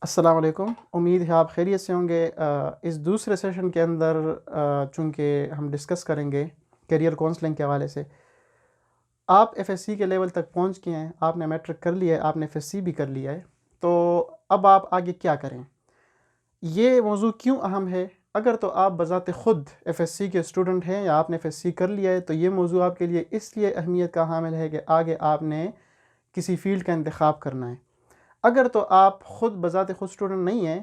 अस्सलाम वालेकुम। उम्मीद है आप खैरियत से होंगे। इस दूसरे सेशन के अंदर चूँकि हम डिस्कस करेंगे करियर काउंसलिंग के हवाले से। आप एफएससी के लेवल तक पहुँच गए हैं, आपने मैट्रिक कर लिया है, आपने एफएससी भी कर लिया है, तो अब आप आगे क्या करें? ये मौज़ू क्यों अहम है? अगर तो आप बज़ात ख़ुद एफएससी के स्टूडेंट हैं या आपने एफएससी कर लिया है, तो ये मौज़ू आपके लिए इसलिए अहमियत का हामिल है कि आगे आपने किसी फ़ील्ड का इंतख़ाब करना है। अगर तो आप ख़ुद बज़ात ख़ुद स्टूडेंट नहीं हैं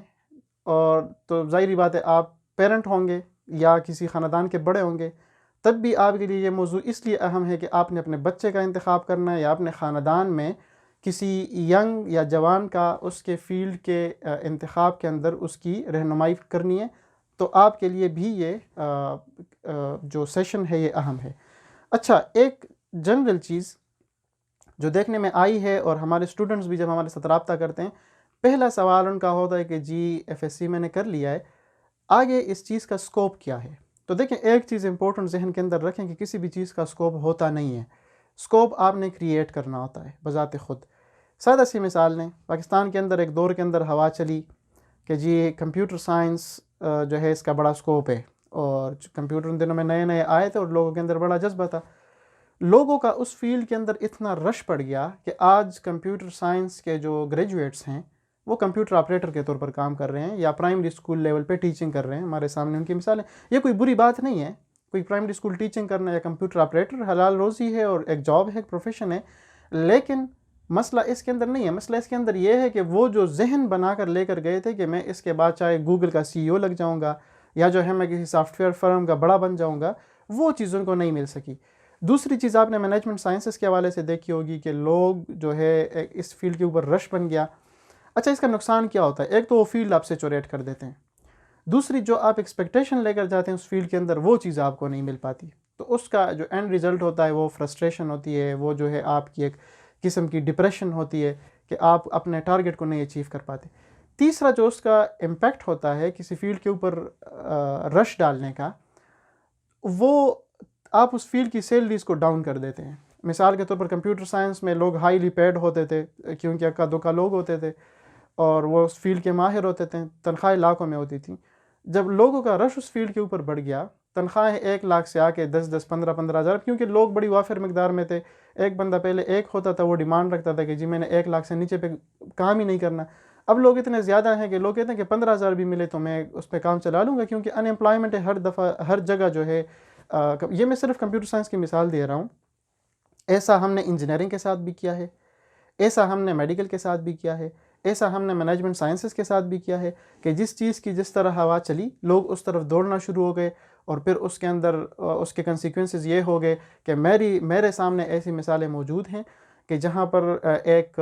और तो ज़ाहिर-सी बात है आप पेरेंट होंगे या किसी ख़ानदान के बड़े होंगे, तब भी आपके लिए ये मौज़ू इसलिए अहम है कि आपने अपने बच्चे का इंतख़ाब करना है या अपने ख़ानदान में किसी यंग या जवान का उसके फ़ील्ड के इंतख़ाब के अंदर उसकी रहनुमाई करनी है, तो आपके लिए भी ये जो सेशन है ये अहम है। अच्छा, एक जनरल चीज़ जो देखने में आई है और हमारे स्टूडेंट्स भी जब हमारे साथ राब्ता करते हैं, पहला सवाल उनका होता है कि जी एफएससी मैंने कर लिया है, आगे इस चीज़ का स्कोप क्या है? तो देखें, एक चीज़ इंपॉर्टेंट ज़हन के अंदर रखें कि किसी भी चीज़ का स्कोप होता नहीं है। स्कोप आपने क्रिएट करना होता है बज़ात ख़ुद। सादा सी मिसाल लें, पाकिस्तान के अंदर एक दौर के अंदर हवा चली कि जी कंप्यूटर साइंस जो है इसका बड़ा स्कोप है, और कंप्यूटर उन दिनों में नए-नए आए थे और लोगों के अंदर बड़ा जज़्बा था। लोगों का उस फ़ील्ड के अंदर इतना रश पड़ गया कि आज कंप्यूटर साइंस के जो ग्रेजुएट्स हैं, वो कंप्यूटर ऑपरेटर के तौर पर काम कर रहे हैं या प्राइमरी स्कूल लेवल पे टीचिंग कर रहे हैं। हमारे सामने उनकी मिसालें। ये कोई बुरी बात नहीं है, कोई प्राइमरी स्कूल टीचिंग करना या कंप्यूटर ऑपरेटर हलाल रोज़ी है और एक जॉब है, एक प्रोफ़ेशन है। लेकिन मसला इसके अंदर नहीं है, मसला इसके अंदर ये है कि वो जो ज़हन बनाकर लेकर गए थे कि मैं इसके बाद चाहे गूगल का सीईओ लग जाऊँगा या जो है मैं किसी सॉफ्टवेयर फ़र्म का बड़ा बन जाऊँगा, वो चीज़ उनको नहीं मिल सकी। दूसरी चीज़ आपने मैनेजमेंट साइंसेस के हवाले से देखी होगी कि लोग जो है इस फील्ड के ऊपर रश बन गया। अच्छा, इसका नुकसान क्या होता है? एक तो वो फील्ड आपसे चोरेट कर देते हैं। दूसरी, जो आप एक्सपेक्टेशन लेकर जाते हैं उस फील्ड के अंदर, वो चीज़ आपको नहीं मिल पाती। तो उसका जो एंड रिज़ल्ट होता है वो फ्रस्ट्रेशन होती है, वो जो है आपकी एक किस्म की डिप्रेशन होती है कि आप अपने टारगेट को नहीं अचीव कर पाते। तीसरा जो उसका इम्पैक्ट होता है किसी फील्ड के ऊपर रश डालने का, वो आप उस फील्ड की सैलरीज़ को डाउन कर देते हैं। मिसाल के तौर पर कंप्यूटर साइंस में लोग हाईली पेड होते थे क्योंकि अक्का-दुक्का लोग होते थे और वो उस फील्ड के माहिर होते थे, तनख्वाहें लाखों में होती थी। जब लोगों का रश उस फील्ड के ऊपर बढ़ गया, तनख्वाहें 1 लाख से आके 10-10, 15-15 हज़ार, क्योंकि लोग बड़ी वाफिर मिकदार में थे। एक बंदा पहले एक होता था, वो डिमांड रखता था कि जी मैंने 1 लाख से नीचे पे काम ही नहीं करना। अब लोग इतने ज़्यादा हैं कि लोग कहते हैं कि 15,000 भी मिले तो मैं उस पे काम चला लूँगा, क्योंकि अनएम्प्लॉयमेंट है हर दफ़ा, हर जगह जो है। ये मैं सिर्फ कंप्यूटर साइंस की मिसाल दे रहा हूँ। ऐसा हमने इंजीनियरिंग के साथ भी किया है, ऐसा हमने मेडिकल के साथ भी किया है, ऐसा हमने मैनेजमेंट साइंसेस के साथ भी किया है कि जिस चीज़ की जिस तरह हवा चली, लोग उस तरफ दौड़ना शुरू हो गए और फिर उसके अंदर उसके कंसिक्वेंसेस ये हो गए कि मेरे सामने ऐसी मिसालें मौजूद हैं कि जहाँ पर एक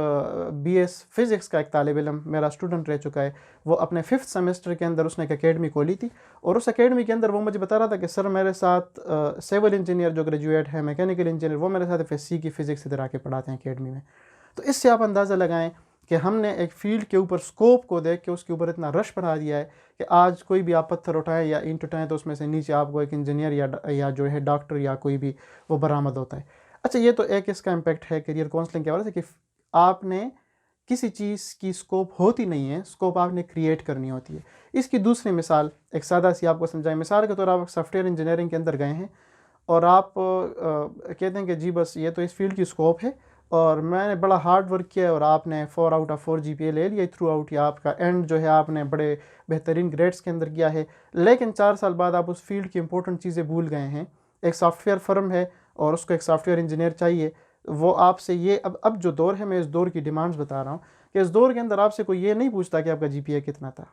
बीएस फ़िज़िक्स का एक तालिब इल्म मेरा स्टूडेंट रह चुका है। वो अपने 5th सेमेस्टर के अंदर उसने एक एकेडमी खोली थी और उस एकेडमी के अंदर वो मुझे बता रहा था कि सर मेरे साथ सिविल इंजीनियर जो ग्रेजुएट है, मैकेनिकल इंजीनियर, वो मेरे साथ एफएससी की फ़िज़िक्स इधर आके पढ़ाते हैं एकेडमी में। तो इससे आप अंदाज़ा लगाएं कि हमने एक फ़ील्ड के ऊपर स्कोप को देख के उसके ऊपर इतना रश बढ़ा दिया है कि आज कोई भी आप पत्थर उठाएं या ईंट उठाएं तो उसमें से नीचे आपको एक इंजीनियर या जो है डॉक्टर या कोई भी वो बरामद होता है। अच्छा, ये तो एक इसका इम्पैक्ट है करियर काउंसलिंग के हवाले से कि आपने किसी चीज़ की स्कोप होती नहीं है, स्कोप आपने क्रिएट करनी होती है। इसकी दूसरी मिसाल एक सादा सी आपको समझाएं। मिसाल के तौर आप सॉफ्टवेयर इंजीनियरिंग के अंदर गए हैं और आप कहते हैं कि जी बस ये तो इस फील्ड की स्कोप है और मैंने बड़ा हार्ड वर्क किया है और आपने 4 आउट ऑफ 4 जीपीए ले लिया थ्रू आउट, या आपका एंड जो है आपने बड़े बेहतरीन ग्रेड्स के अंदर किया है, लेकिन 4 साल बाद आप उस फील्ड की इंपॉर्टेंट चीज़ें भूल गए हैं। एक सॉफ्टवेयर फर्म है और उसको एक सॉफ्टवेयर इंजीनियर चाहिए। वो आपसे ये अब जो दौर है, मैं इस दौर की डिमांड्स बता रहा हूँ कि इस दौर के अंदर आपसे कोई ये नहीं पूछता कि आपका जीपीए कितना था।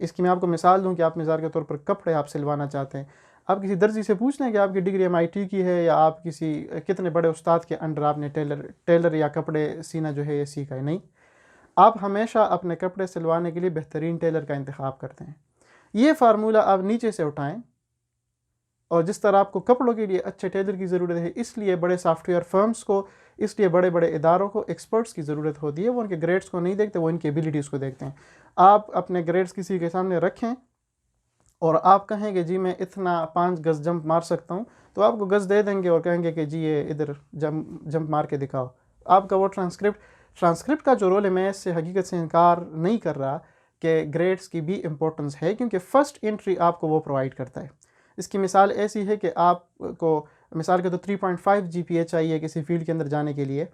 इसकी मैं आपको मिसाल दूं कि आप मिसाल के तौर पर कपड़े आप सिलवाना चाहते हैं, आप किसी दर्जी से पूछ लें कि आपकी डिग्री एमआईटी की है या आप किसी कितने बड़े उस्ताद के अंडर आपने टेलर या कपड़े सीना जो है ये सीखा है। नहीं, आप हमेशा अपने कपड़े सिलवाने के लिए बेहतरीन टेलर का इंतखाब करते हैं। ये फार्मूला आप नीचे से उठाएं, और जिस तरह आपको कपड़ों के लिए अच्छे टेलर की ज़रूरत है, इसलिए बड़े सॉफ्टवेयर फर्म्स को, इसलिए बड़े बड़े इदारों को एक्सपर्ट्स की ज़रूरत होती है। वो उनके ग्रेड्स को नहीं देखते, वो इनकी एबिलिटीज़ को देखते हैं। आप अपने ग्रेड्स किसी के सामने रखें और आप कहें कि जी मैं इतना 5 गज़ जंप मार सकता हूँ, तो आपको गज़ दे देंगे और कहेंगे कि जी ये इधर जंप मार के दिखाओ। आपका वो ट्रांसक्रिप्ट ट्रांसक्रिप्ट का जो रोल है, मैं इससे हकीकत से इनकार नहीं कर रहा कि ग्रेड्स की भी इम्पोर्टेंस है, क्योंकि फ़र्स्ट एंट्री आपको वो प्रोवाइड करता है। इसकी मिसाल ऐसी है कि आपको मिसाल के तो 3.5 GPA चाहिए किसी फील्ड के अंदर जाने के लिए,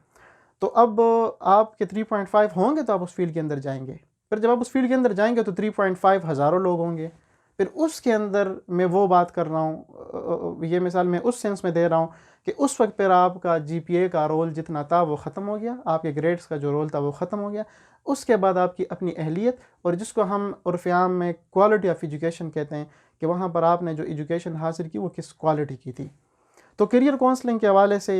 तो अब आपके 3.5 होंगे तो आप उस फील्ड के अंदर जाएंगे। फिर जब आप उस फील्ड के अंदर जाएंगे तो 3.5 हज़ारों लोग होंगे। फिर उसके अंदर मैं वो बात कर रहा हूँ, ये मिसाल मैं उस सेंस में दे रहा हूँ कि उस वक्त पर आपका GPA का रोल जितना था वो ख़त्म हो गया, आपके ग्रेड्स का जो रोल था वो ख़त्म हो गया। उसके बाद आपकी अपनी अहलियत, और जिसको हम उर्फ़-ए-आम में क्वालिटी ऑफ एजुकेशन कहते हैं, कि वहाँ पर आपने जो एजुकेशन हासिल की वो किस क्वालिटी की थी। तो करियर काउंसलिंग के हवाले से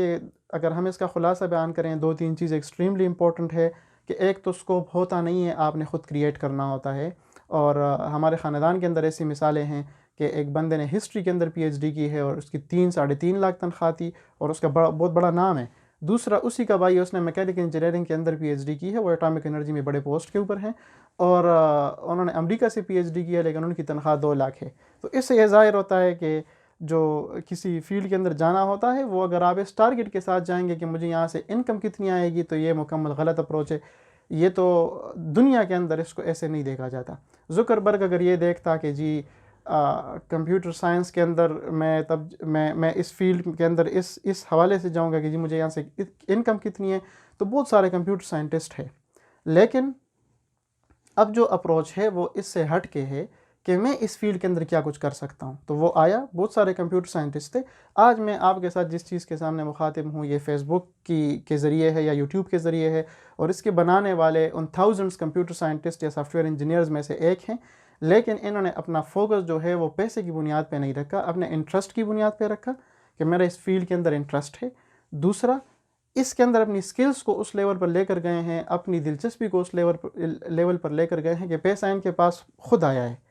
अगर हम इसका ख़ुलासा बयान करें, दो तीन चीज़ें एक्सट्रीमली इम्पॉर्टेंट है कि एक तो स्कोप होता नहीं है, आपने ख़ुद क्रिएट करना होता है। और हमारे ख़ानदान के अंदर ऐसी मिसालें हैं कि एक बंदे ने हिस्ट्री के अंदर PhD की है और उसकी 3-3.5 लाख तनख्वाह थी और उसका बहुत बड़ा नाम है। दूसरा उसी का भाई, उसने मैकेनिकल इंजीनियरिंग के अंदर PhD की है, वो एटॉमिक एनर्जी में बड़े पोस्ट के ऊपर हैं और उन्होंने अमेरिका से PhD किया, लेकिन उनकी तनख्वाह 2 लाख है। तो इससे यह ज़ाहिर होता है कि जो किसी फील्ड के अंदर जाना होता है, वो अगर आप इस टारगेट के साथ जाएंगे कि मुझे यहाँ से इनकम कितनी आएगी, तो ये मुकम्मल गलत अप्रोच है। ये तो दुनिया के अंदर इसको ऐसे नहीं देखा जाता। ज़ुकरबर्ग अगर ये देखता कि जी कंप्यूटर साइंस के अंदर मैं इस फील्ड के अंदर इस हवाले से जाऊंगा कि जी मुझे यहाँ से इनकम कितनी है, तो बहुत सारे कंप्यूटर साइंटिस्ट हैं। लेकिन अब जो अप्रोच है वो इससे हट के है कि मैं इस फील्ड के अंदर क्या कुछ कर सकता हूँ। तो वो आया, बहुत सारे कंप्यूटर साइंटिस्ट थे। आज मैं आपके साथ जिस चीज़ के सामने मुखातिब हूँ, ये फेसबुक के ज़रिए है या यूट्यूब के ज़रिए है, और इसके बनाने वाले उन थाउजेंड्स कंप्यूटर साइंटिस्ट या सॉफ्टवेयर इंजीनियर्स में से एक हैं। लेकिन इन्होंने अपना फोकस जो है वो पैसे की बुनियाद पर नहीं रखा, अपने इंटरेस्ट की बुनियाद पर रखा कि मेरा इस फील्ड के अंदर इंटरेस्ट है। दूसरा, इसके अंदर अपनी स्किल्स को उस लेवल पर लेकर गए हैं, अपनी दिलचस्पी को उस लेवल पर लेकर गए हैं कि पैसा इनके पास खुद आया है।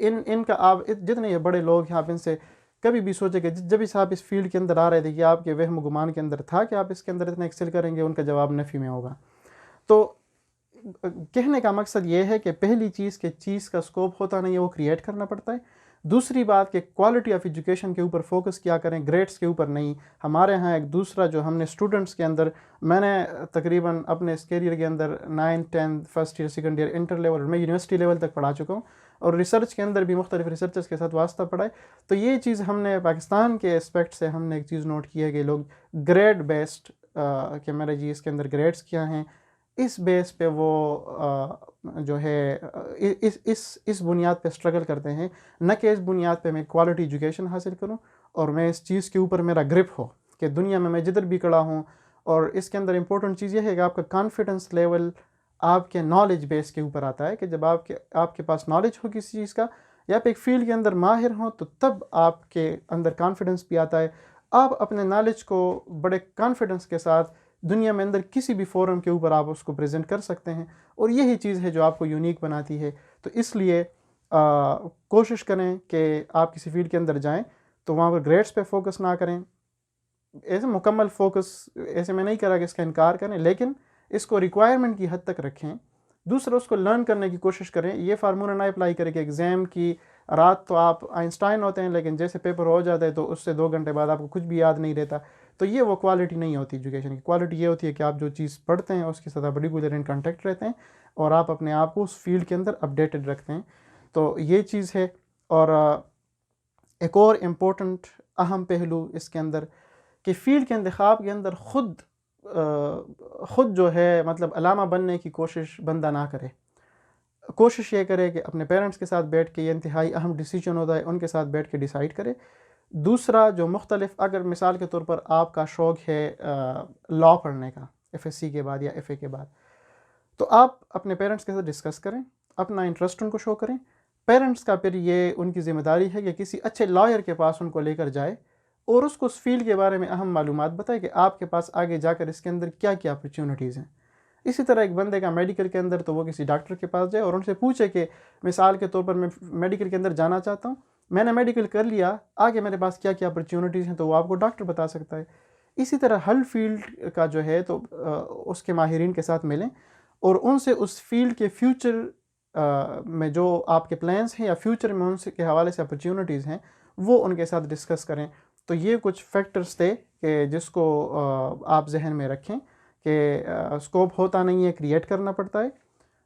इनका आप जितने ये बड़े लोग हैं, आप इनसे कभी भी सोचे कि जब इस आप इस फील्ड के अंदर आ रहे थे कि आपके वहम गुमान के अंदर था कि आप इसके अंदर इतना एक्सेल करेंगे, उनका जवाब नफ़ी में होगा। तो कहने का मकसद ये है कि पहली चीज़ के चीज़ का स्कोप होता नहीं है, वो क्रिएट करना पड़ता है। दूसरी बात कि क्वालिटी ऑफ एजुकेशन के ऊपर फोकस किया करें, ग्रेड्स के ऊपर नहीं। हमारे यहाँ एक दूसरा जो हमने स्टूडेंट्स के अंदर, मैंने तकरीबन अपने इस कैरियर के अंदर 9, 10 first year, second year, inter level, मैं यूनिवर्सिटी लेवल तक पढ़ा चुका हूँ और रिसर्च के अंदर भी मुख्तलिफ रिसर्चर्स के साथ वास्ता पड़ा है। तो ये चीज़ हमने पाकिस्तान के एस्पेक्ट से हमने एक चीज़ नोट की है कि लोग ग्रेड बेस्ड कि मेरे जी इसके अंदर ग्रेड्स क्या हैं, इस बेस पे वो जो है इस बुनियाद पे स्ट्रगल करते हैं, न कि इस बुनियाद पे मैं क्वालिटी एजुकेशन हासिल करूं और मैं इस चीज़ के ऊपर मेरा ग्रिप हो कि दुनिया में मैं जिधर भी खड़ा हूं। और इसके अंदर इंपॉर्टेंट चीज़ ये है कि आपका कॉन्फिडेंस लेवल आपके नॉलेज बेस के ऊपर आता है कि जब आपके पास नॉलेज हो किसी चीज़ का या आप एक फील्ड के अंदर माहिर हों, तो तब आपके अंदर कॉन्फिडेंस भी आता है। आप अपने नॉलेज को बड़े कॉन्फिडेंस के साथ दुनिया में अंदर किसी भी फोरम के ऊपर आप उसको प्रेजेंट कर सकते हैं, और यही चीज़ है जो आपको यूनिक बनाती है। तो इसलिए कोशिश करें कि आप किसी फील्ड के अंदर जाएं तो वहाँ पर ग्रेड्स पे फोकस ना करें। ऐसे मुकम्मल फोकस ऐसे मैं नहीं करा कि इसका इनकार करें, लेकिन इसको रिक्वायरमेंट की हद तक रखें। दूसरा, उसको लर्न करने की कोशिश करें। ये फार्मूला ना अप्लाई करें कि एग्ज़ाम की रात तो आप आइंस्टाइन होते हैं, लेकिन जैसे पेपर हो जाता है तो उससे 2 घंटे बाद आपको कुछ भी याद नहीं रहता। तो ये वो क्वालिटी नहीं होती एजुकेशन की। क्वालिटी ये होती है कि आप जो चीज़ पढ़ते हैं उसके साथ आप रेगुलर इन कॉन्टेक्ट रहते हैं और आप अपने आप को उस फील्ड के अंदर अपडेटेड रखते हैं। तो ये चीज़ है। और एक और इम्पोर्टेंट अहम पहलू इसके अंदर कि फ़ील्ड के इंतखाब के अंदर ख़ुद जो है मतलब अलामा बनने की कोशिश बंदा ना करे। कोशिश ये करे कि अपने पेरेंट्स के साथ बैठ के, ये इंतहाई अहम डिसीजन होता है, उनके साथ बैठ के डिसाइड करे। दूसरा, जो मुख्तलिफ, अगर मिसाल के तौर पर आपका शौक़ है लॉ पढ़ने का FSC के बाद या FA के बाद, तो आप अपने पेरेंट्स के साथ डिस्कस करें, अपना इंटरेस्ट उनको शो करें। पेरेंट्स का फिर ये उनकी ज़िम्मेदारी है कि किसी अच्छे लॉयर के पास उनको लेकर जाए और उसको उस फील्ड के बारे में अहम मालूमात बताए कि आपके पास आगे जाकर इसके अंदर क्या क्या अपॉर्चुनिटीज़ हैं। इसी तरह एक बंदे का मेडिकल के अंदर, तो वो किसी डॉक्टर के पास जाए और उनसे पूछे कि मिसाल के तौर पर मैं मेडिकल के अंदर जाना चाहता हूँ, मैंने मेडिकल कर लिया, आगे मेरे पास क्या क्या अपॉर्चुनिटीज़ हैं, तो वो आपको डॉक्टर बता सकता है। इसी तरह हर फील्ड का जो है तो उसके माहिरीन के साथ मिलें और उनसे उस फील्ड के फ्यूचर में जो आपके प्लान्स हैं या फ्यूचर में उनसे के हवाले से अपॉर्चुनिटीज़ हैं, वो उनके साथ डिस्कस करें। तो ये कुछ फैक्टर्स थे कि जिसको आप जहन में रखें कि स्कोप होता नहीं है, क्रिएट करना पड़ता है।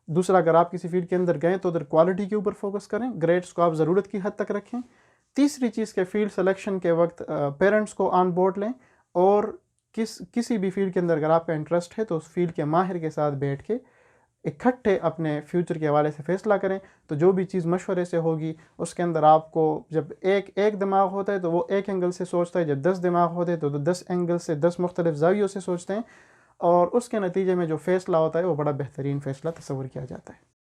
दूसरा, अगर आप किसी फील्ड के अंदर गए तो उधर क्वालिटी के ऊपर फोकस करें, ग्रेड्स को आप ज़रूरत की हद तक रखें। तीसरी चीज़ के फील्ड सिलेक्शन के वक्त पेरेंट्स को ऑन बोर्ड लें, और किसी भी फील्ड के अंदर अगर आपका इंटरेस्ट है तो उस फील्ड के माहिर के साथ बैठ के इकट्ठे अपने फ्यूचर के हवाले से फ़ैसला करें। तो जो भी चीज़ मशवरे से होगी उसके अंदर आपको, जब एक एक दिमाग होता है तो वो एक एंगल से सोचता है, जब 10 दिमाग होते हैं तो 10 एंगल से 10 मुख्तलिफ ज़ावियों से सोचते हैं, और उसके नतीजे में जो फ़ैसला होता है वो बड़ा बेहतरीन फ़ैसला तस्वर किया जाता है।